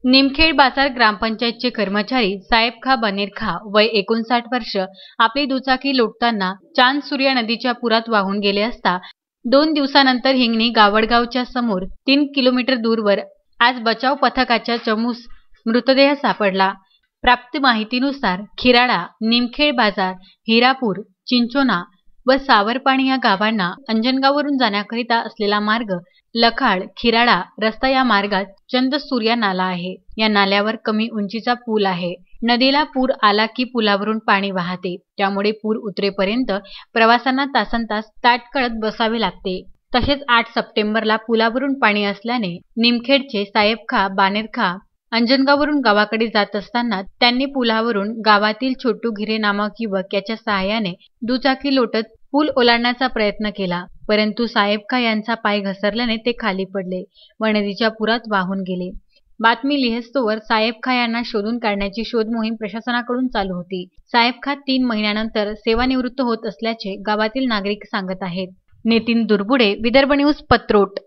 निमखेड बाजार ग्रामपंचायतचे कर्मचारी साहेब खा बनेर खा वय 59 वर्ष आपली दुचाकी लोटताना चांद सूर्या नदीच्या पुरात वाहून गेले असता 2 दिवसानंतर हिंगणी गावडगावच्या समोर 3 किलोमीटर दूरवर आज बचाव पथकाच्या चमूस मृतदेह सापडला। प्राप्त माहितीनुसार खिराडा, निमखेड बाजार, हिरापूर, चिंचोना व सावरपाणी या गावांना अंजनगाववरून जाण्याकरिता असलेला मार्ग लखाड खिराडा रस्ता या मार्गात चंद सूर्या नाला आहे। या नाल्यावर कमी उंचीचा पूल आहे। नदीला पूर आला की पुलावरून पाणी वाहते, त्यामुळे पूर उतरेपर्यंत प्रवाशांना तासनतास ताटकळत बसावे लागते। तसेच 8 सप्टेंबरला पुलावरून पाणी असल्याने निमखेडचे साहेब खा बानेर खा अंजनगाववरून गावाकडे जात असताना त्यांनी पुलावरून गावातील छोटू घिरे नामक युवक याच्या सहाय्याने दुचाकी लोटत पूल ओलांडण्याचा प्रयत्न केला, परंतु साहेब खा यांचा पाय घसरल्याने ते खाली पडले व नदीच्या पुरात वाहून गेले। बातमी लिहिस्तोवर साहेब खा यांना शोधून काढण्याची शोध मोहीम प्रशासनाकडून चालू होती। साहेब खा 3 महिन्यानंतर सेवानिवृत्त होत असल्याचे गावातील नागरिक सांगत आहेत। नितीन दुर्बुडे, विदर्भ न्यूज, पत्रोट।